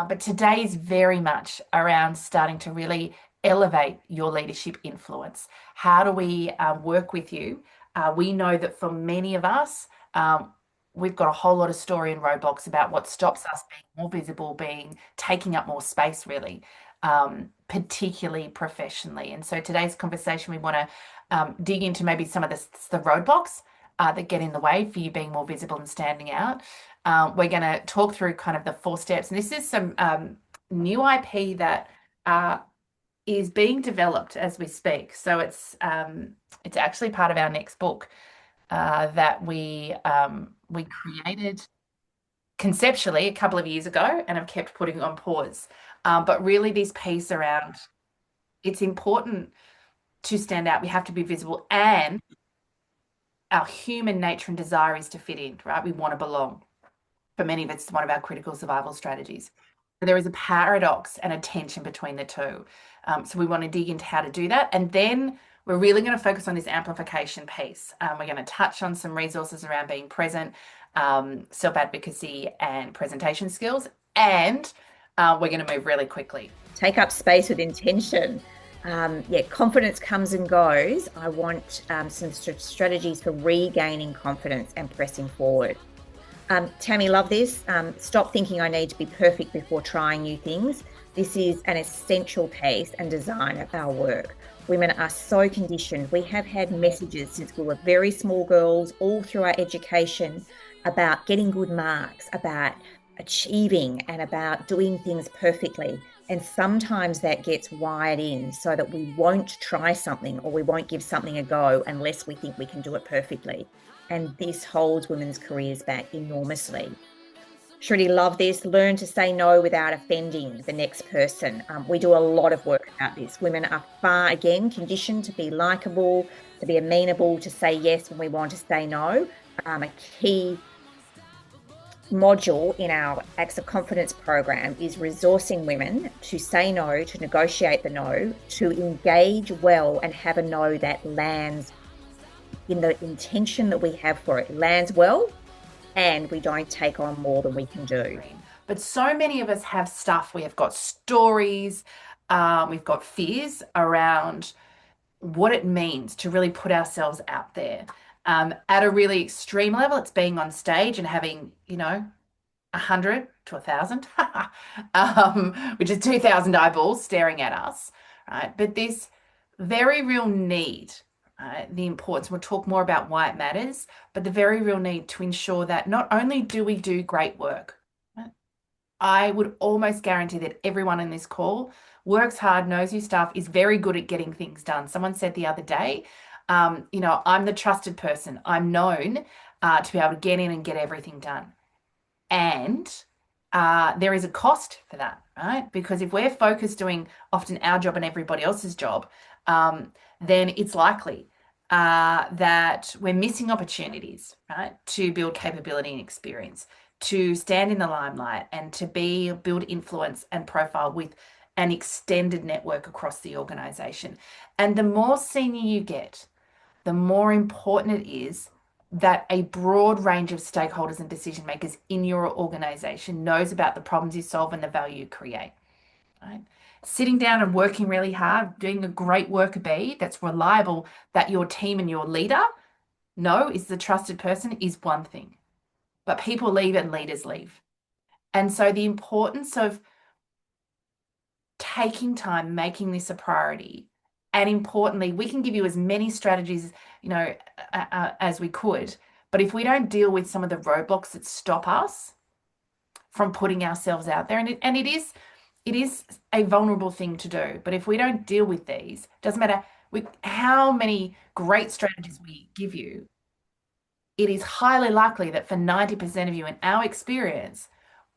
But today is very much around starting to really elevate your leadership influence. How do we work with you? We know that for many of us, we've got a whole lot of story and roadblocks about what stops us being more visible, being taking up more space, really, particularly professionally. And so today's conversation, we want to dig into maybe some of the roadblocks that get in the way for you being more visible and standing out. We're going to talk through kind of the 4 steps, and this is some new IP that is being developed as we speak. So it's actually part of our next book that we created conceptually a couple of years ago and have kept putting on pause. But really, this piece around it's important to stand out. We have to be visible, and our human nature and desire is to fit in, right? We want to belong. For many of us, it's one of our critical survival strategies. There is a paradox and a tension between the two. So we want to dig into how to do that. And then we're really going to focus on this amplification piece. We're going to touch on some resources around being present, self-advocacy and presentation skills. And we're going to move really quickly. Take up space with intention. Confidence comes and goes. I want some strategies for regaining confidence and pressing forward. Tammy, love this. Stop thinking I need to be perfect before trying new things. This is an essential piece and design of our work. Women are so conditioned. We have had messages since we were very small girls, all through our education, about getting good marks, about achieving, and about doing things perfectly. And sometimes that gets wired in so that we won't try something or we won't give something a go unless we think we can do it perfectly. And this holds women's careers back enormously. Shruti, love this. Learn to say no without offending the next person. We do a lot of work about this. Women are far, again, conditioned to be likable, to be amenable, to say yes when we want to say no. A key module in our Acts of Confidence program is resourcing women to say no, to negotiate the no, to engage well and have a no that lands in the intention that we have for it, lands well, and we don't take on more than we can do. But so many of us have stuff. We have got stories, we've got fears around what it means to really put ourselves out there. At a really extreme level, it's being on stage and having, 100 to 1,000, which is 2,000 eyeballs staring at us, right? But this very real need, the importance, we'll talk more about why it matters, but the very real need to ensure that not only do we do great work, right? I would almost guarantee that everyone in this call works hard, knows your stuff, is very good at getting things done. Someone said the other day, I'm the trusted person. I'm known to be able to get in and get everything done. And there is a cost for that, right? Because if we're focused doing often our job and everybody else's job, then it's likely that we're missing opportunities, right, to build capability and experience, to stand in the limelight and to build influence and profile with an extended network across the organization. And the more senior you get, the more important it is that a broad range of stakeholders and decision makers in your organization knows about the problems you solve and the value you create, right? Sitting down and working really hard, doing a great worker bee that's reliable, that your team and your leader know is the trusted person is one thing. But people leave and leaders leave. And so the importance of taking time, making this a priority, and importantly, we can give you as many strategies, as we could. But if we don't deal with some of the roadblocks that stop us from putting ourselves out there, and it is a vulnerable thing to do. But if we don't deal with these, doesn't matter how many great strategies we give you, it is highly likely that for 90% of you, in our experience,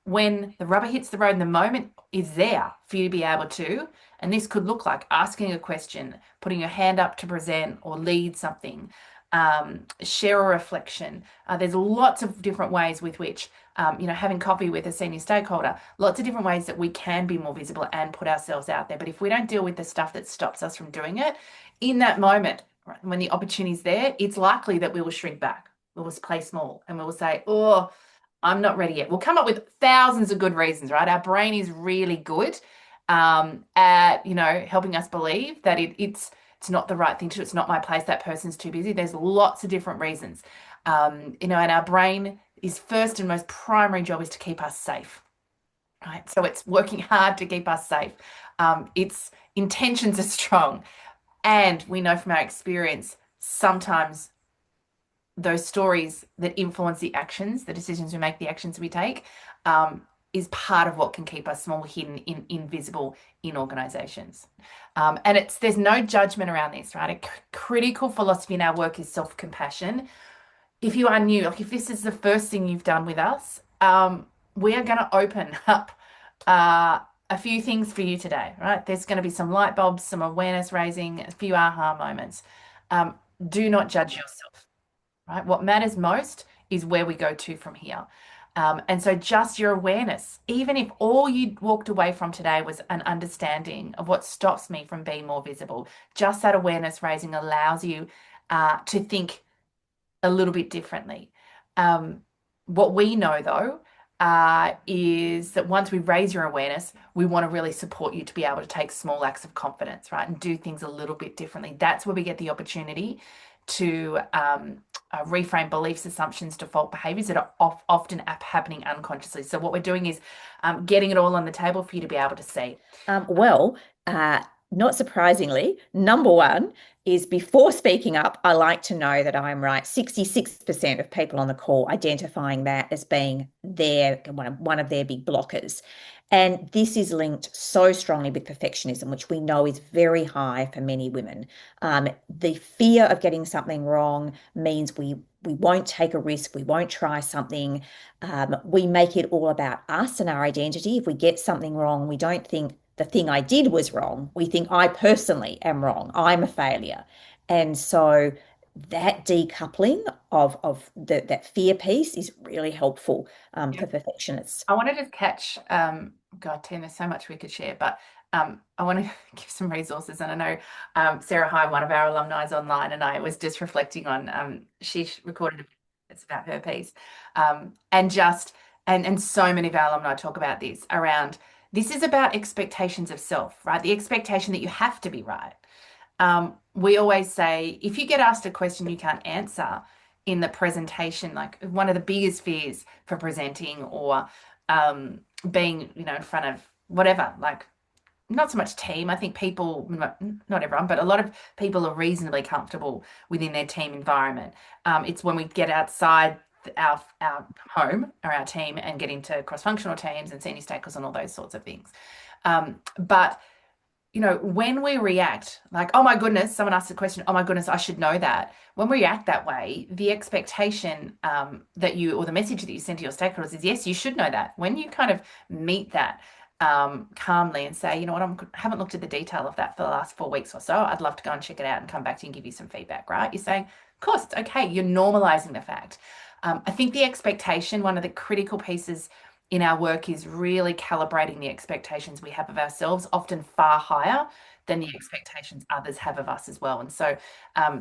when the rubber hits the road and the moment is there for you to be able to, and this could look like asking a question, putting your hand up to present or lead something, share a reflection. There's lots of different ways with which, having coffee with a senior stakeholder, lots of different ways that we can be more visible and put ourselves out there. But if we don't deal with the stuff that stops us from doing it, in that moment, right, when the opportunity is there, it's likely that we will shrink back. We will play small and we will say, oh, I'm not ready yet. We'll come up with thousands of good reasons, right? Our brain is really good at, helping us believe that it's not the right thing to do. It's not my place. That person's too busy. There's lots of different reasons. And our brain is first and most primary job is to keep us safe, right? So it's working hard to keep us safe. Its intentions are strong. And we know from our experience, sometimes those stories that influence the actions, the decisions we make, the actions we take, is part of what can keep us small, hidden, invisible in organizations. And there's no judgment around this, right? A critical philosophy in our work is self-compassion. If you are new, like if this is the first thing you've done with us, we are going to open up a few things for you today, right? There's going to be some light bulbs, some awareness raising, a few aha moments. Do not judge yourself, right? What matters most is where we go to from here. And so just your awareness, even if all you walked away from today was an understanding of what stops me from being more visible, just that awareness raising allows you to think a little bit differently. What we know though is that once we raise your awareness, we want to really support you to be able to take small acts of confidence, right, and do things a little bit differently. That's where we get the opportunity to reframe beliefs, assumptions, default behaviors that are often happening unconsciously. So what we're doing is getting it all on the table for you to be able to see. Well, not surprisingly, number one is before speaking up, I like to know that I'm right. 66% of people on the call identifying that as being one of their big blockers. And this is linked so strongly with perfectionism, which we know is very high for many women. The fear of getting something wrong means we won't take a risk, we won't try something. We make it all about us and our identity. If we get something wrong, we don't think the thing I did was wrong. We think I personally am wrong. I'm a failure. And so that decoupling that fear piece is really helpful Yeah. for perfectionists. I want to just catch, God, Tim, there's so much we could share, but I want to give some resources. And I know Sarah High, one of our alumni, is online, and I was just reflecting on, she recorded it's about her piece. And so many of our alumni talk about this around this is about expectations of self, right? The expectation that you have to be right. We always say if you get asked a question you can't answer in the presentation, like one of the biggest fears for presenting or being, in front of whatever, like not so much team. I think people, not everyone, but a lot of people are reasonably comfortable within their team environment. It's when we get outside our home or our team and get into cross-functional teams and senior stakeholders and all those sorts of things. But when we react like, oh my goodness, someone asked a question, oh my goodness, I should know that. When we react that way, the expectation that you, or the message that you send to your stakeholders is, yes, you should know that. When you kind of meet that calmly and say, you know what, I haven't looked at the detail of that for the last 4 weeks or so. I'd love to go and check it out and come back to you and give you some feedback, right? You're saying, of course, it's okay. You're normalizing the fact. I think the expectation, one of the critical pieces in our work is really calibrating the expectations we have of ourselves, often far higher than the expectations others have of us as well. And so,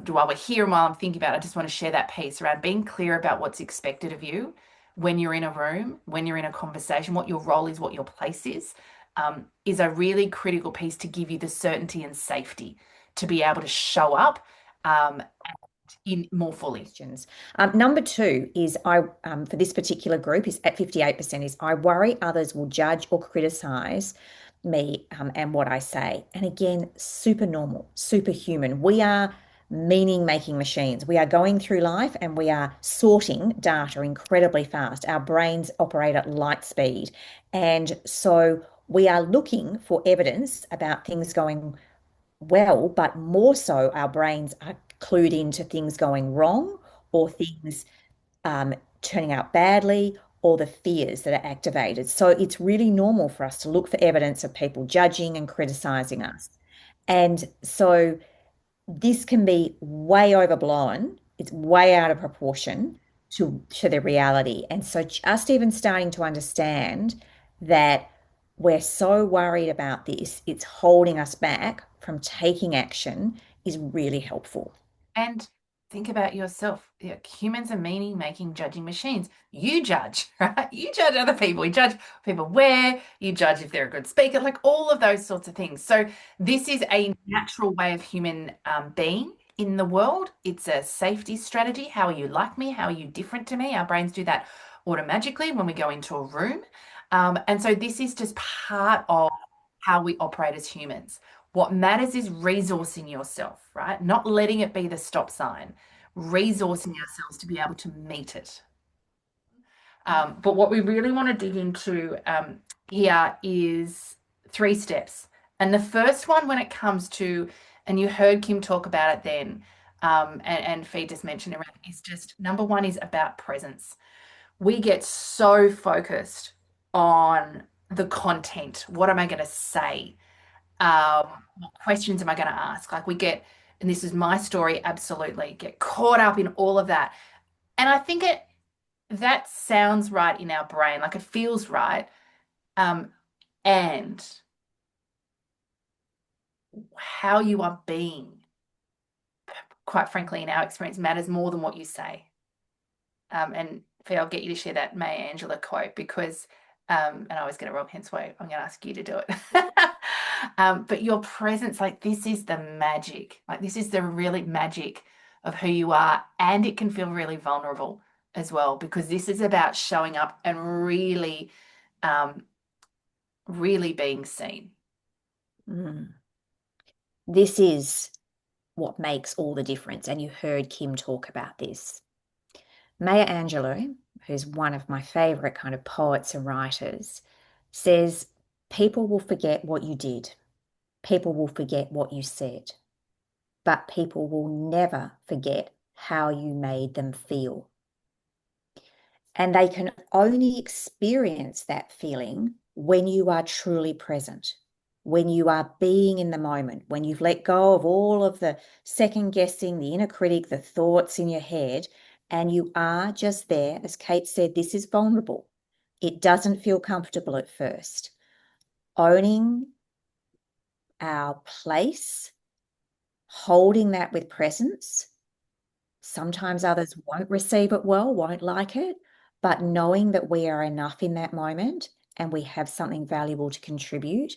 while we're here and while I'm thinking about it, I just want to share that piece around being clear about what's expected of you when you're in a room, when you're in a conversation, what your role is, what your place is a really critical piece to give you the certainty and safety to be able to show up in more fully. Questions. Number two is for this particular group is at 58% is I worry others will judge or criticize me and what I say. And again, super normal, super human. We are meaning making machines. We are going through life and we are sorting data incredibly fast. Our brains operate at light speed. And so we are looking for evidence about things going well, but more so our brains are clued into things going wrong or things turning out badly or the fears that are activated. So it's really normal for us to look for evidence of people judging and criticizing us. And so this can be way overblown. It's way out of proportion to the reality. And so just even starting to understand that we're so worried about this, it's holding us back from taking action is really helpful. And Think about yourself. Humans are meaning making, judging machines. You judge, right? You judge other people. You judge people wear, you judge if they're a good speaker, like all of those sorts of things. So, this is a natural way of human being in the world. It's a safety strategy. How are you like me? How are you different to me? Our brains do that automatically when we go into a room. And so, this is just part of how we operate as humans. What matters is resourcing yourself, right? Not letting it be the stop sign, resourcing ourselves to be able to meet it. But what we really want to dig into here is three steps. And the first one, when it comes to, and you heard Kim talk about it then, and Fee just mentioned around, is just number one is about presence. We get so focused on the content. What am I going to say? What questions am I going to ask? Like we get, and this is my story, absolutely get caught up in all of that. And I think that sounds right in our brain, like it feels right. Um, and how you are being, quite frankly, in our experience, matters more than what you say. And Fee, I'll get you to share that Maya Angelou quote because, and I always get it wrong, hence why I'm going to ask you to do it. But your presence, like this is the magic, like this is the really magic of who you are. And it can feel really vulnerable as well, because this is about showing up and really, um, really being seen. Mm. This is what makes all the difference. And you heard Kim talk about this. Maya Angelou, who's one of my favorite kind of poets and writers, says people will forget what you did. People will forget what you said, but people will never forget how you made them feel. And they can only experience that feeling when you are truly present, when you are being in the moment, when you've let go of all of the second guessing, the inner critic, the thoughts in your head, and you are just there. As Kate said, this is vulnerable. It doesn't feel comfortable at first. Owning our place, holding that with presence. Sometimes others won't receive it well, won't like it, but knowing that we are enough in that moment and we have something valuable to contribute,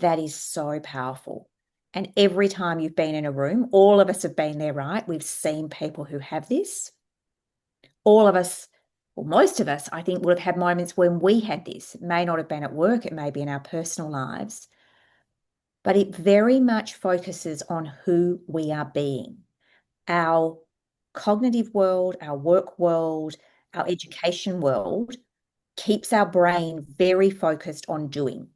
that is so powerful. And every time you've been in a room, all of us have been there, right? We've seen people who have this. All of us, or most of us, I think, would have had moments when we had this. It may not have been at work, it may be in our personal lives, but it very much focuses on who we are being. Our cognitive world, our work world, our education world keeps our brain very focused on doing.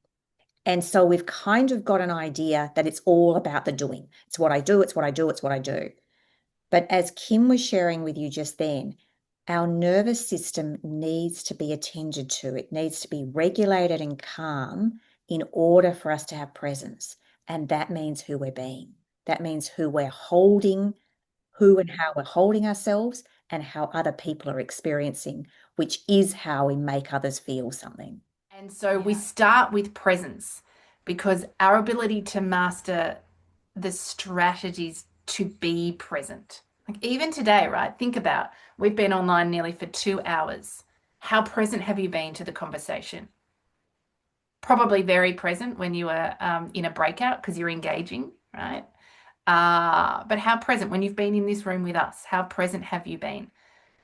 And so we've kind of got an idea that it's all about the doing. It's what I do, it's what I do, it's what I do. But as Kim was sharing with you just then, our nervous system needs to be attended to. It needs to be regulated and calm in order for us to have presence. And that means who we're being. That means who we're holding, who and how we're holding ourselves, and how other people are experiencing, which is how we make others feel something. And so we start with presence because our ability to master the strategies to be present. Like even today, right? Think about we've been online nearly for 2 hours. How present have you been to the conversation? Probably very present when you were in a breakout because you're engaging, right? But how present when you've been in this room with us? How present have you been?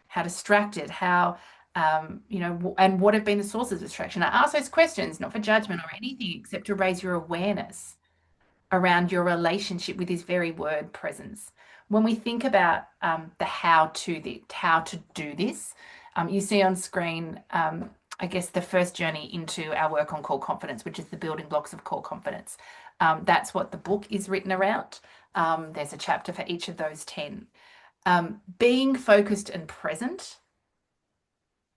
How distracted? How, and what have been the sources of distraction? I ask those questions not for judgment or anything except to raise your awareness around your relationship with this very word presence. When we think about the how to do this, you see on screen, I guess, the first journey into our work on core confidence, which is the building blocks of core confidence. That's what the book is written around. There's a chapter for each of those 10. Being focused and present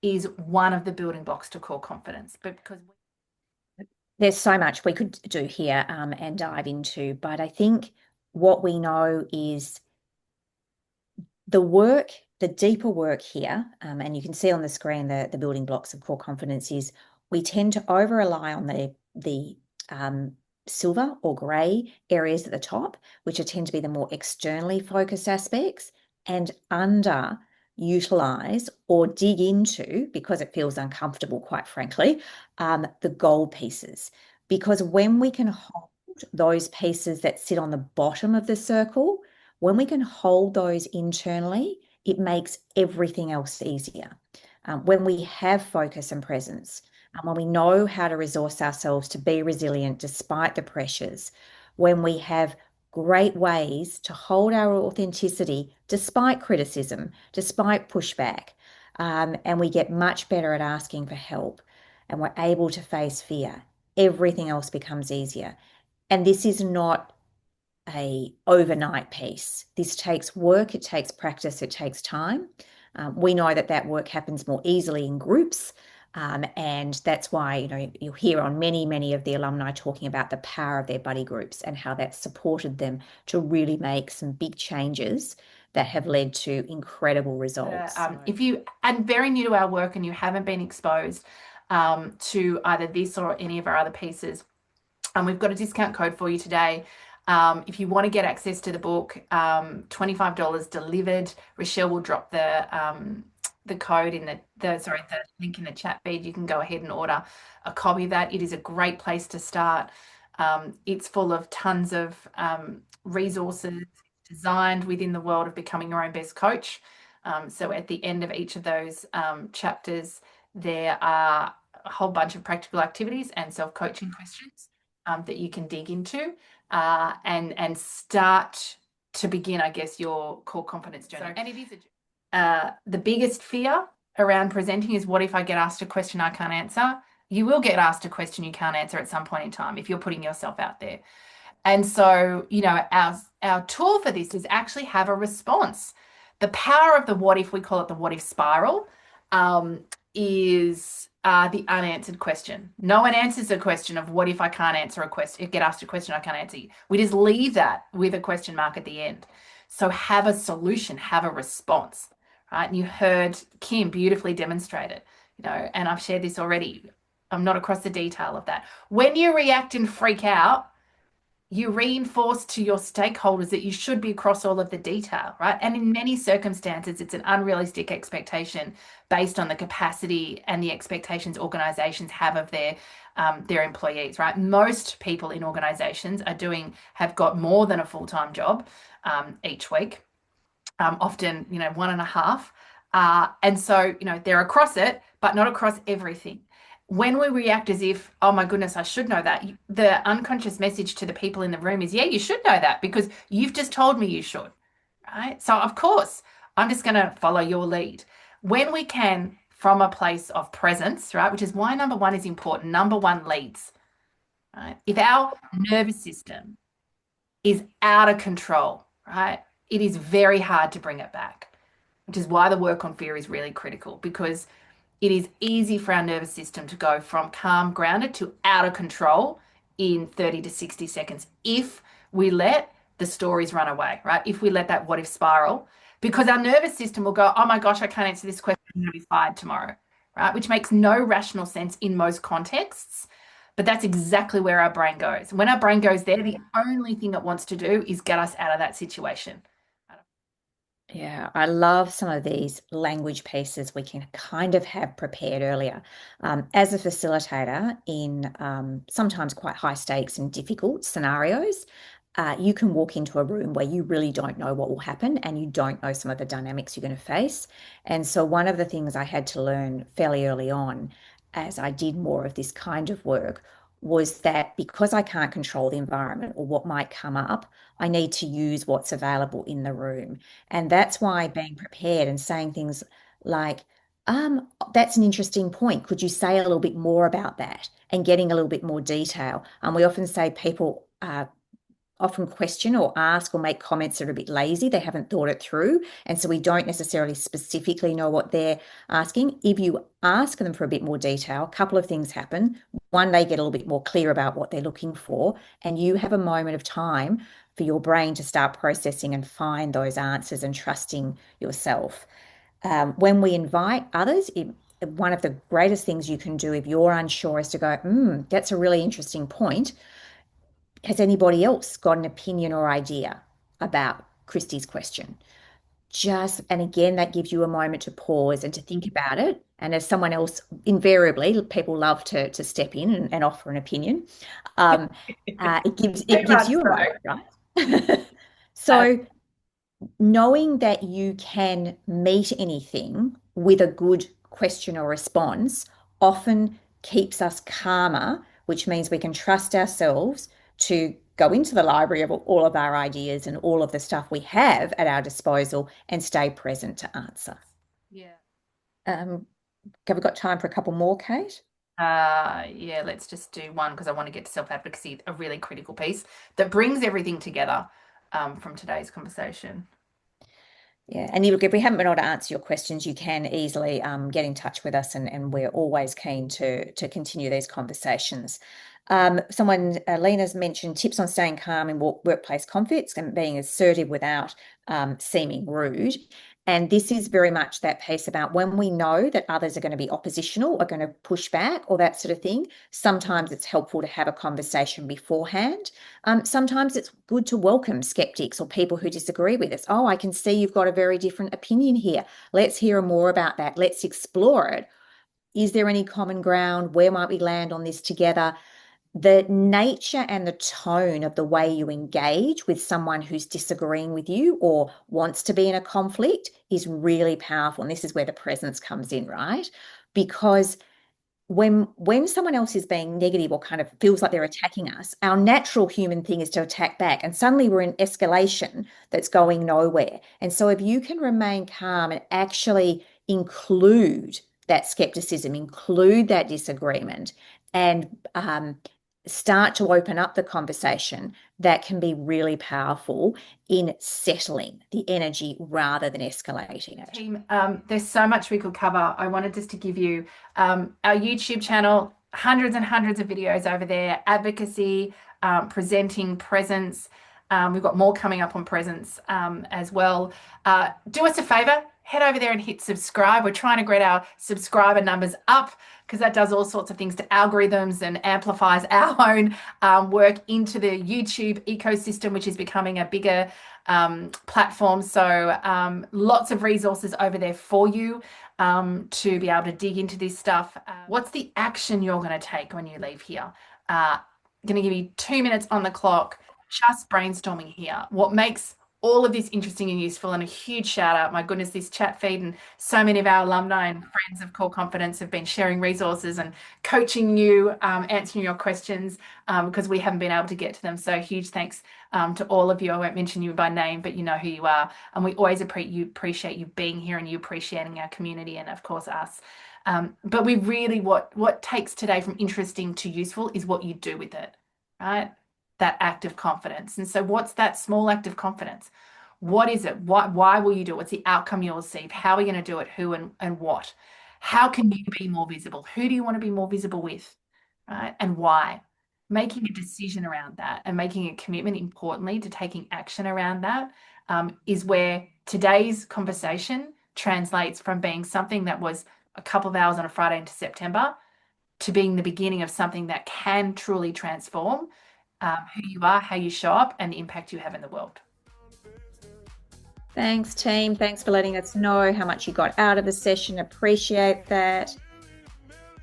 is one of the building blocks to core confidence, but because there's so much we could do here and dive into, but I think what we know is the work, the deeper work here, and you can see on the screen the building blocks of core confidence is we tend to over rely on the silver or grey areas at the top, which are tend to be the more externally focused aspects, and underutilize or dig into, because it feels uncomfortable, quite frankly, the gold pieces. Because when we can hold those pieces that sit on the bottom of the circle, when we can hold those internally, it makes everything else easier. When we have focus and presence, when we know how to resource ourselves to be resilient despite the pressures, when we have great ways to hold our authenticity despite criticism, despite pushback, and we get much better at asking for help, and we're able to face fear, everything else becomes easier. And this is not a overnight piece. This takes work, it takes practice, it takes time. We know that that work happens more easily in groups. And that's why, you'll hear on many of the alumni talking about the power of their buddy groups and how that's supported them to really make some big changes that have led to incredible results. If you and very new to our work and you haven't been exposed to either this or any of our other pieces, we've got a discount code for you today. If you want to get access to the book, $25 delivered. Rochelle will drop the code in the link in the chat feed. You can go ahead and order a copy of that. It is a great place to start. It's full of tons of resources designed within the world of becoming your own best coach. So at the end of each of those chapters, there are a whole bunch of practical activities and self-coaching questions that you can dig into and start to begin, I guess, your core confidence journey. And it is the biggest fear around presenting is, what if I get asked a question I can't answer? You will get asked a question you can't answer at some point in time if you're putting yourself out there. And so, our tool for this is actually have a response. The power of the what if, we call it the what if spiral, is the unanswered question. No one answers a question of what if I can't answer a question, get asked a question I can't answer. We just leave that with a question mark at the end. So have a solution, have a response, right? And you heard Kim beautifully demonstrate it, and I've shared this already. I'm not across the detail of that. When you react and freak out, you reinforce to your stakeholders that you should be across all of the detail, right? And in many circumstances, it's an unrealistic expectation based on the capacity and the expectations organizations have of their employees, right? Most people in organizations have got more than a full-time job each week, often, 1.5. And so, they're across it, but not across everything. When we react as if, oh my goodness, I should know that, the unconscious message to the people in the room is, yeah, you should know that because you've just told me you should, right? So of course, I'm just going to follow your lead. When we can, from a place of presence, right, which is why number one is important. Number one leads, right? If our nervous system is out of control, right, it is very hard to bring it back, which is why the work on fear is really critical, because it is easy for our nervous system to go from calm, grounded to out of control in 30 to 60 seconds if we let the stories run away, right? If we let that what if spiral, because our nervous system will go, oh my gosh, I can't answer this question, I'm going to be fired tomorrow, right? Which makes no rational sense in most contexts. But that's exactly where our brain goes. When our brain goes there, the only thing it wants to do is get us out of that situation. Yeah, I love some of these language pieces we can kind of have prepared earlier. As a facilitator in sometimes quite high stakes and difficult scenarios, you can walk into a room where you really don't know what will happen and you don't know some of the dynamics you're going to face. And so, one of the things I had to learn fairly early on as I did more of this kind of work was that because I can't control the environment or what might come up, I need to use what's available in the room. And that's why being prepared and saying things like, that's an interesting point. Could you say a little bit more about that? And getting a little bit more detail. We often say people often question or ask or make comments that are a bit lazy. They haven't thought it through. And so we don't necessarily specifically know what they're asking. If you ask them for a bit more detail, a couple of things happen. One, they get a little bit more clear about what they're looking for, and you have a moment of time for your brain to start processing and find those answers and trusting yourself. When we invite others, one of the greatest things you can do if you're unsure is to go, that's a really interesting point. has anybody else got an opinion or idea about Christy's question? Just, and again, that gives you a moment to pause and to think about it. And as someone else, invariably, people love to step in and offer an opinion. Um, Very it gives much you a so. moment, right? So knowing that you can meet anything with a good question or response often keeps us calmer, which means we can trust ourselves to go into the library of all of our ideas and all of the stuff we have at our disposal and stay present to answer. Yeah. Um, have we got time for a couple more, Kate? Yeah, let's just do one because I want to get to self-advocacy, a really critical piece that brings everything together from today's conversation. Yeah, and look, if we haven't been able to answer your questions, you can easily get in touch with us, and we're always keen to continue these conversations. Lena's mentioned tips on staying calm in workplace conflicts and being assertive without seeming rude. And this is very much that piece about when we know that others are going to be oppositional or going to push back or that sort of thing. Sometimes it's helpful to have a conversation beforehand. Sometimes it's good to welcome skeptics or people who disagree with us. Oh, I can see you've got a very different opinion here. Let's hear more about that. Let's explore it. Is there any common ground? Where might we land on this together? The nature and the tone of the way you engage with someone who's disagreeing with you or wants to be in a conflict is really powerful. And this is where the presence comes in, right? Because when someone else is being negative or kind of feels like they're attacking us, our natural human thing is to attack back. And suddenly we're in escalation that's going nowhere. And so if you can remain calm and actually include that skepticism, include that disagreement, and start to open up the conversation, that can be really powerful in settling the energy rather than escalating it. Team, there's so much we could cover. I wanted just to give you our YouTube channel, hundreds and hundreds of videos over there, advocacy, presenting, presence. We've got more coming up on presence as well. Do us a favor, head over there and hit subscribe. We're trying to get our subscriber numbers up because that does all sorts of things to algorithms and amplifies our own work into the YouTube ecosystem, which is becoming a bigger platform. So lots of resources over there for you to be able to dig into this stuff. What's the action you're going to take when you leave here? Going to give you 2 minutes on the clock, just brainstorming here. What makes all of this interesting and useful, and a huge shout out. My goodness, this chat feed and so many of our alumni and friends of Core Confidence have been sharing resources and coaching you, answering your questions because we haven't been able to get to them. So huge thanks to all of you. I won't mention you by name, but you know who you are. And we always appreciate you being here and you appreciating our community and of course us. But we really, what takes today from interesting to useful is what you do with it, right? That act of confidence. And so what's that small act of confidence? What is it? Why will you do it? What's the outcome you'll receive? How are we going to do it? Who and what? How can you be more visible? Who do you want to be more visible with? Right? And why? Making a decision around that and making a commitment, importantly, to taking action around that is where today's conversation translates from being something that was a couple of hours on a Friday into September to being the beginning of something that can truly transform who you are, how you show up, and the impact you have in the world. Thanks, team. Thanks for letting us know how much you got out of the session. Appreciate that.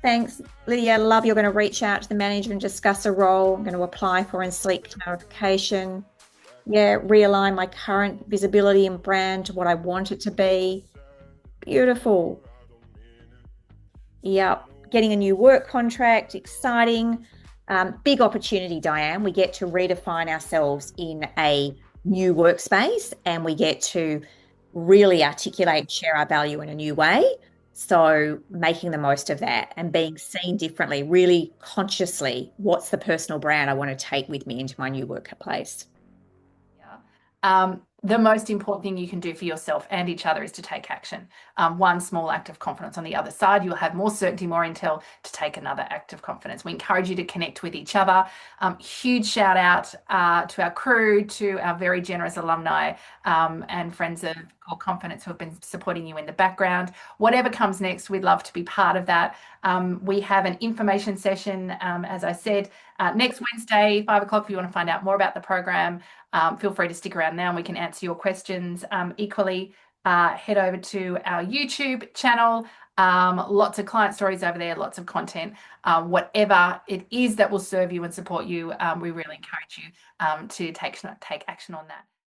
Thanks, Lydia. Love you're going to reach out to the manager and discuss a role. I'm going to apply for and seek clarification. Yeah, realign my current visibility and brand to what I want it to be. Beautiful. Yep. Getting a new work contract, exciting. Big opportunity, Diane. We get to redefine ourselves in a new workspace and we get to really articulate, share our value in a new way. So making the most of that and being seen differently, really consciously, what's the personal brand I want to take with me into my new workplace? Yeah. the most important thing you can do for yourself and each other is to take action. One small act of confidence on the other side, you'll have more certainty, more intel to take another act of confidence. We encourage you to connect with each other. Huge shout out to our crew, to our very generous alumni and friends of Core Confidence who have been supporting you in the background. Whatever comes next, we'd love to be part of that. We have an information session, as I said, next Wednesday, 5 o'clock, if you want to find out more about the program. Feel free to stick around now and we can answer your questions. Equally, head over to our YouTube channel. Lots of client stories over there, lots of content. Whatever it is that will serve you and support you, we really encourage you to take action on that.